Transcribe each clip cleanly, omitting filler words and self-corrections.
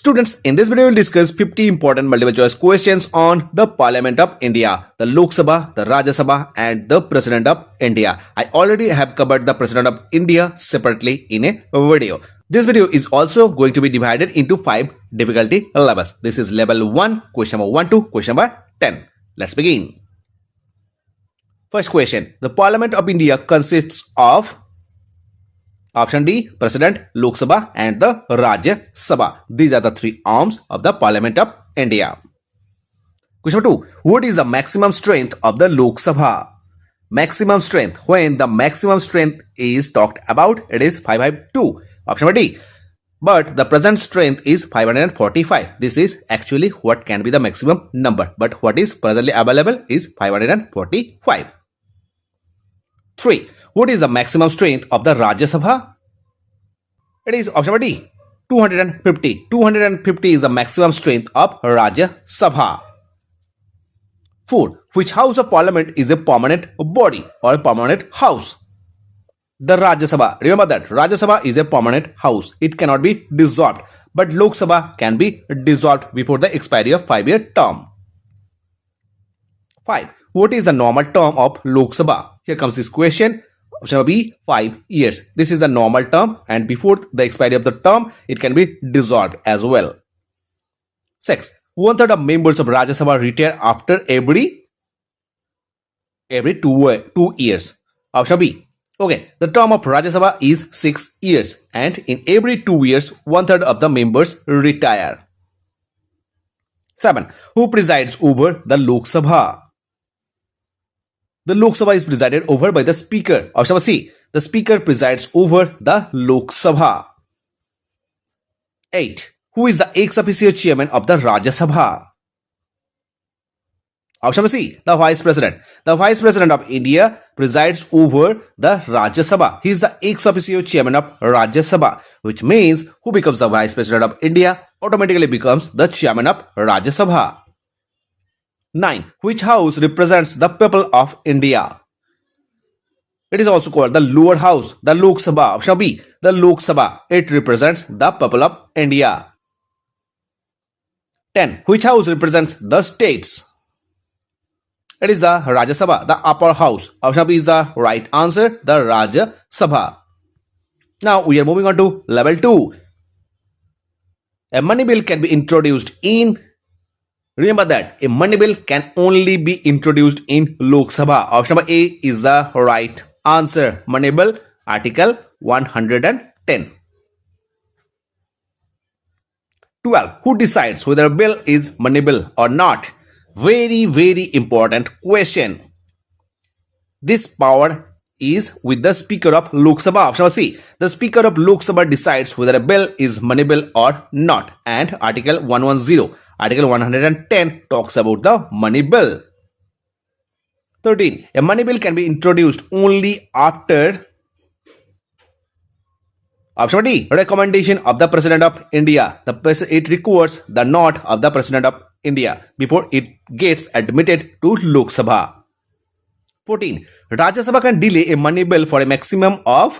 Students, in this video, we will discuss 50 important multiple choice questions on the Parliament of India, the Lok Sabha, the Rajya Sabha, and the President of India. I already have covered the President of India separately in a video. This video is also going to be divided into 5 difficulty levels. This is level 1, question number 1 to question number 10. Let's begin. First question. The Parliament of India consists of option D, President, Lok Sabha and the Rajya Sabha. These are the 3 arms of the Parliament of India. Question number 2. What is the maximum strength of the Lok Sabha? Maximum strength. When the maximum strength is talked about, it is 552. Option number D. But the present strength is 545. This is actually what can be the maximum number. But what is presently available is 545. 3. What is the maximum strength of the Rajya Sabha? It is option number D, 250. 250 is the maximum strength of Rajya Sabha. 4. Which house of parliament is a permanent body or a permanent house? The Rajya Sabha. Remember that Rajya Sabha is a permanent house. It cannot be dissolved. But Lok Sabha can be dissolved before the expiry of 5-year term. 5. What is the normal term of Lok Sabha? Here comes this question. Option B, 5 years. This is the normal term and before the expiry of the term, it can be dissolved as well. 6. 1/3 of members of Rajya Sabha retire after every 2 years. Option B. Okay, the term of Rajya Sabha is 6 years and in every 2 years, 1/3 of the members retire. 7. Who presides over the Lok Sabha? The Lok Sabha is presided over by the Speaker. Option number C. The Speaker presides over the Lok Sabha. 8. Who is the ex officio chairman of the Rajya Sabha? Option number C. The Vice President. The Vice President of India presides over the Rajya Sabha. He is the ex officio chairman of Rajya Sabha, which means who becomes the Vice President of India automatically becomes the chairman of Rajya Sabha. 9. Which house represents the people of India? It is also called the lower house, the Lok Sabha. Option B, the Lok Sabha. It represents the people of India. 10. Which house represents the states? It is the Rajya Sabha, the upper house. Option B is the right answer, the Rajya Sabha. Now we are moving on to level 2. A money bill can be introduced in. Remember that a money bill can only be introduced in Lok Sabha. Option number A is the right answer. Money bill, Article 110. 12. Who decides whether a bill is money bill or not? Very, very important question. This power is with the Speaker of Lok Sabha. Option number C. The Speaker of Lok Sabha decides whether a bill is money bill or not. And Article 110. Article 110 talks about the money bill. 13. A money bill can be introduced only after option D, recommendation of the President of India. It requires the nod of the President of India before it gets admitted to Lok Sabha. 14. Rajya Sabha can delay a money bill for a maximum of.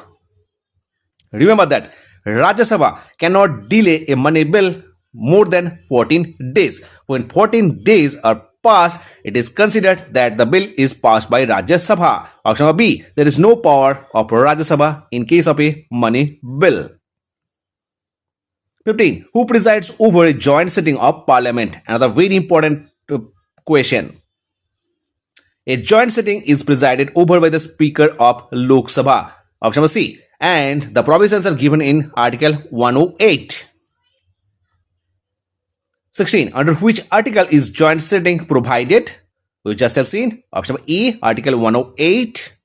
Remember that Rajya Sabha cannot delay a money bill more than 14 days. When 14 days are passed, it is considered that the bill is passed by Rajya Sabha. Option number B. There is no power of Rajya Sabha in case of a money bill. 15. Who presides over a joint sitting of Parliament? Another very important question. A joint sitting is presided over by the Speaker of Lok Sabha. Option number C. And the provisions are given in Article 108. 16. Under which article is joint sitting provided? We just have seen. Option E, Article 108.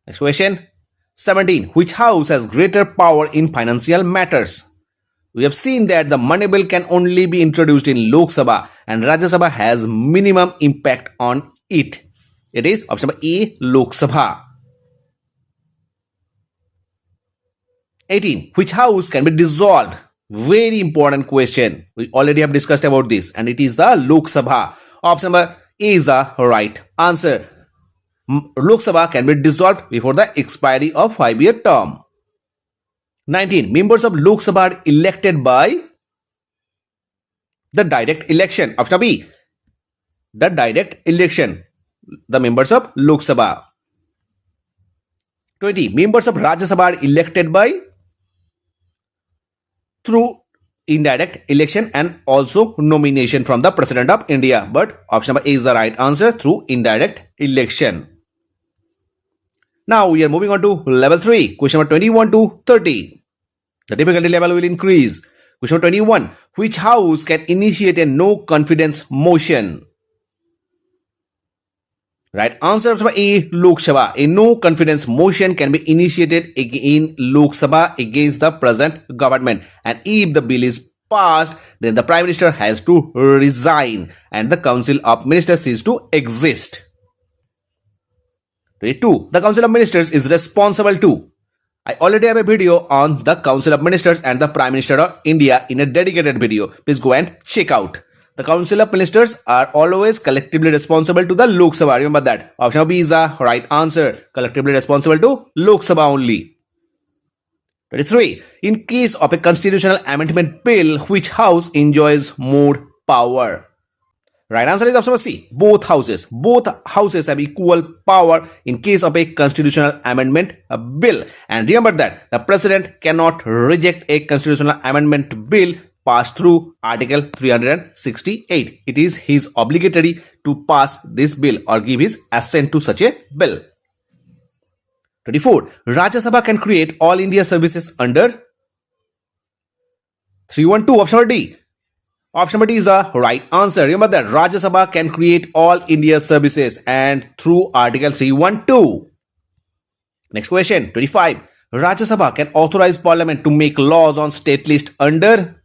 Next question. 17. Which house has greater power in financial matters? We have seen that the money bill can only be introduced in Lok Sabha and Rajya Sabha has minimum impact on it. It is option E, Lok Sabha. 18. Which house can be dissolved? Very important question. We already have discussed about this and it is the Lok Sabha. Option number A is the right answer. Lok Sabha can be dissolved before the expiry of 5-year term. 19. Members of Lok Sabha are elected by the direct election. Option B. The direct election. The members of Lok Sabha. 20. Members of Rajya Sabha are elected by through indirect election and also nomination from the President of India. But option number A is the right answer, through indirect election. Now we are moving on to level 3. Question number 21 to 30. The difficulty level will increase. Question number 21. Which house can initiate a no confidence motion? Right answer is A, Lok Sabha. A no confidence motion can be initiated in Lok Sabha against the present government. And if the bill is passed, then the Prime Minister has to resign and the Council of Ministers ceases to exist. 22. The Council of Ministers is responsible to. I already have a video on the Council of Ministers and the Prime Minister of India in a dedicated video. Please go and check out. The Council of Ministers are always collectively responsible to the Lok Sabha. Remember that. Option B is the right answer. Collectively responsible to Lok Sabha only. 23. In case of a constitutional amendment bill, which house enjoys more power? Right answer is option C. Both houses. Both houses have equal power in case of a constitutional amendment bill. And remember that the president cannot reject a constitutional amendment bill passed through Article 368. It is his obligatory to pass this bill or give his assent to such a bill. 24. Rajya Sabha can create all India services under 312. Option D. Option D is the right answer. Remember that Rajya Sabha can create all India services and through Article 312. Next question, 25. Rajya Sabha can authorize Parliament to make laws on state list under.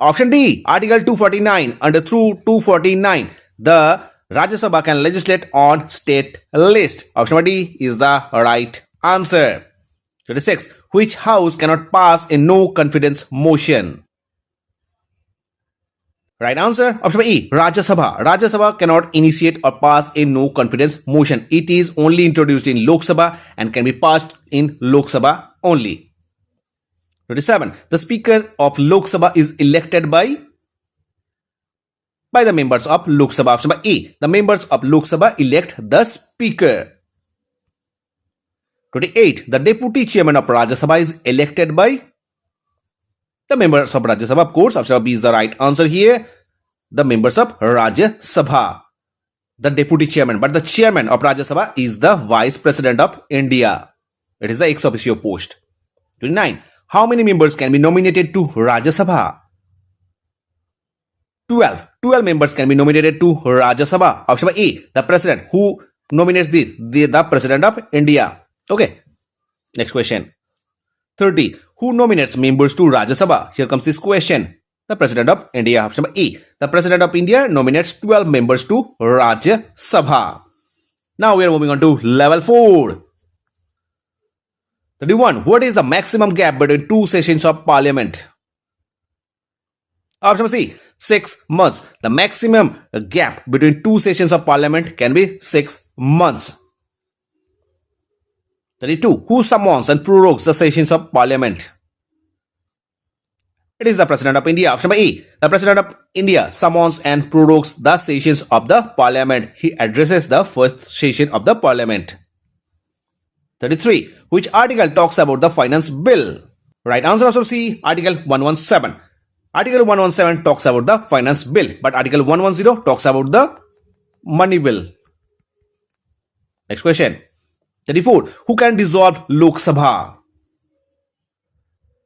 Option D, Article 249. Under through 249, the Rajya Sabha can legislate on state list. Option D is the right answer. 26. Which house cannot pass a no confidence motion? Right answer, option E, Rajya Sabha. Rajya Sabha cannot initiate or pass a no confidence motion. It is only introduced in Lok Sabha and can be passed in Lok Sabha only. 27. The Speaker of Lok Sabha is elected by the members of Lok Sabha. Option A. The members of Lok Sabha elect the Speaker. 28. The Deputy Chairman of Rajya Sabha is elected by the members of Rajya Sabha. Of course, option B is the right answer here. The members of Rajya Sabha. The Deputy Chairman. But the Chairman of Rajya Sabha is the Vice President of India. It is the ex officio post. 29. How many members can be nominated to Rajya Sabha? 12. 12 members can be nominated to Rajya Sabha. Option A. The President. Who nominates the President of India. Okay. Next question. 30. Who nominates members to Rajya Sabha? Here comes this question. The President of India. Option A. The President of India nominates 12 members to Rajya Sabha. Now we are moving on to level 4. 31. What is the maximum gap between two sessions of Parliament? Option C. 6 months. The maximum gap between two sessions of Parliament can be 6 months. 32. Who summons and prorogues the sessions of Parliament? It is the President of India. Option A. The President of India summons and prorogues the sessions of the Parliament. He addresses the first session of the Parliament. 33. Which article talks about the finance bill? Right answer, option C. Article 117. Article 117 talks about the finance bill, but Article 110 talks about the money bill. Next question. 34. Who can dissolve Lok Sabha?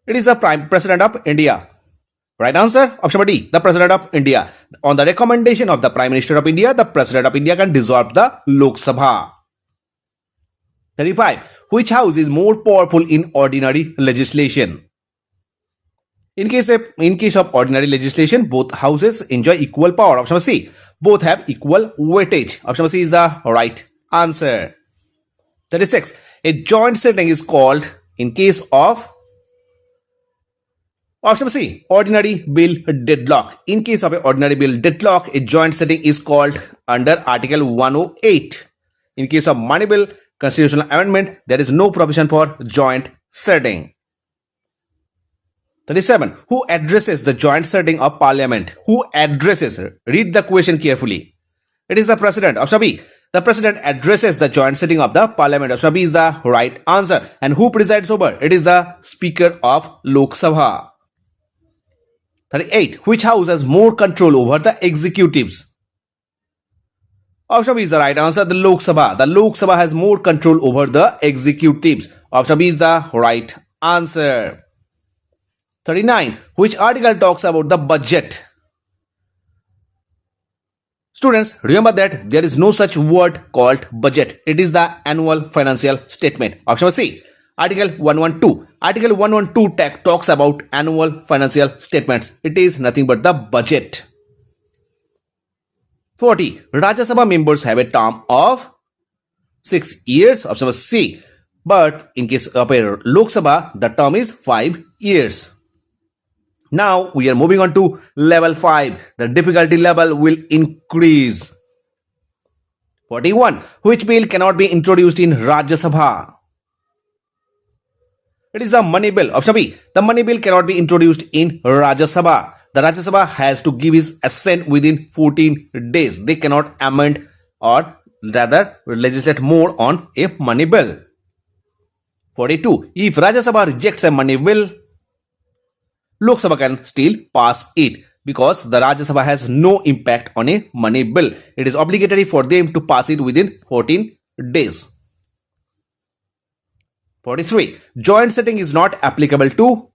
It is the President of India. Right answer, option D. The President of India. On the recommendation of the Prime Minister of India, the President of India can dissolve the Lok Sabha. 35. Which house is more powerful in ordinary legislation? In case of ordinary legislation, both houses enjoy equal power. Option C. Both have equal weightage. Option C is the right answer. 36. A joint sitting is called in case of. Option C. Ordinary bill deadlock. In case of an ordinary bill deadlock, a joint sitting is called under Article 108. In case of money bill constitutional amendment, there is no provision for joint sitting? 37. Who addresses the joint sitting of parliament? Who addresses? Read the question carefully. It is the president. Option B. The president addresses the joint sitting of the parliament. Option B is the right answer. And who presides over? It is the speaker of Lok Sabha. 38. Which house has more control over the executives? Option B is the right answer. The Lok Sabha. The Lok Sabha has more control over the executives. Option B is the right answer. 39. Which article talks about the budget? Students, remember that there is no such word called budget. It is the annual financial statement. Option C. Article 112. Article 112 talks about annual financial statements. It is nothing but the budget. 40. Rajya Sabha members have a term of 6 years. Option C. But in case of a Lok Sabha, the term is 5 years. Now we are moving on to level 5. The difficulty level will increase. 41. Which bill cannot be introduced in Rajya Sabha? It is the money bill. Option B. The money bill cannot be introduced in Rajya Sabha. The Rajya Sabha has to give his assent within 14 days. They cannot amend or rather legislate more on a money bill. 42. If Rajya Sabha rejects a money bill, Lok Sabha can still pass it because the Rajya Sabha has no impact on a money bill. It is obligatory for them to pass it within 14 days. 43. Joint sitting is not applicable to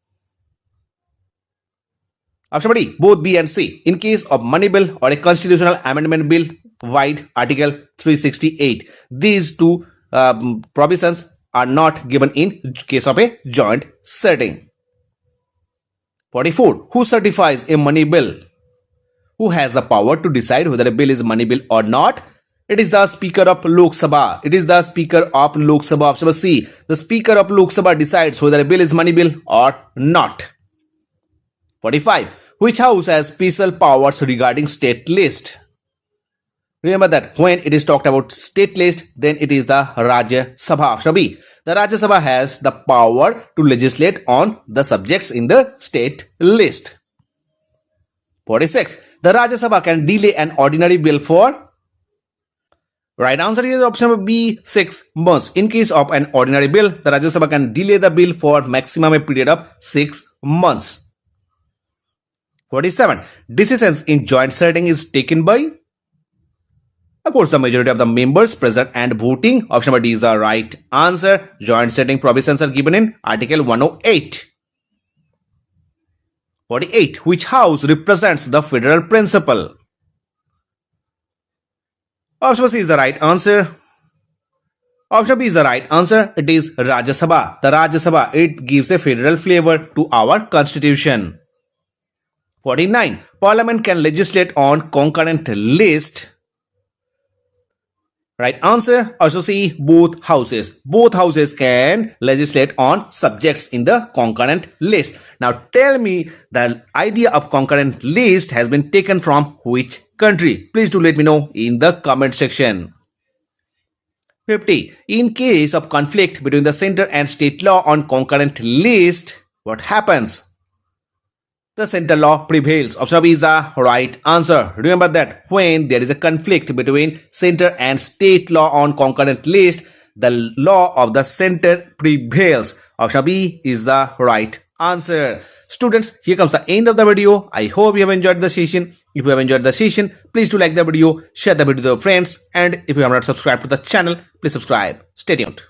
option D, both B and C. In case of money bill or a constitutional amendment bill, wide Article 368. These two provisions are not given in case of a joint sitting. 44. Who certifies a money bill? Who has the power to decide whether a bill is money bill or not? It is the Speaker of Lok Sabha. It is the Speaker of Lok Sabha. Option C. The Speaker of Lok Sabha decides whether a bill is money bill or not. 45. Which house has special powers regarding state list? Remember that when it is talked about state list, then it is the Rajya Sabha. Option B. The Rajya Sabha has the power to legislate on the subjects in the state list. 46. The Rajya Sabha can delay an ordinary bill for? Right answer is option B, 6 months. In case of an ordinary bill, the Rajya Sabha can delay the bill for maximum a period of 6 months. 47. Decisions in joint sitting is taken by? Of course, the majority of the members present and voting. Option D is the right answer. Joint sitting provisions are given in Article 108. 48. Which house represents the federal principle? Option C is the right answer. Option B is the right answer. It is Rajya Sabha. The Rajya Sabha, it gives a federal flavor to our constitution. 49. Parliament can legislate on concurrent list. Right answer. Also see both houses. Both houses can legislate on subjects in the concurrent list. Now tell me the idea of concurrent list has been taken from which country? Please do let me know in the comment section. 50. In case of conflict between the center and state law on concurrent list, what happens? The center law prevails. Option B is the right answer. Remember that when there is a conflict between center and state law on concurrent list, the law of the center prevails. Option B is the right answer. Students, here comes the end of the video. I hope you have enjoyed the session. If you have enjoyed the session, please do like the video, share the video with your friends, and if you have not subscribed to the channel, please subscribe. Stay tuned.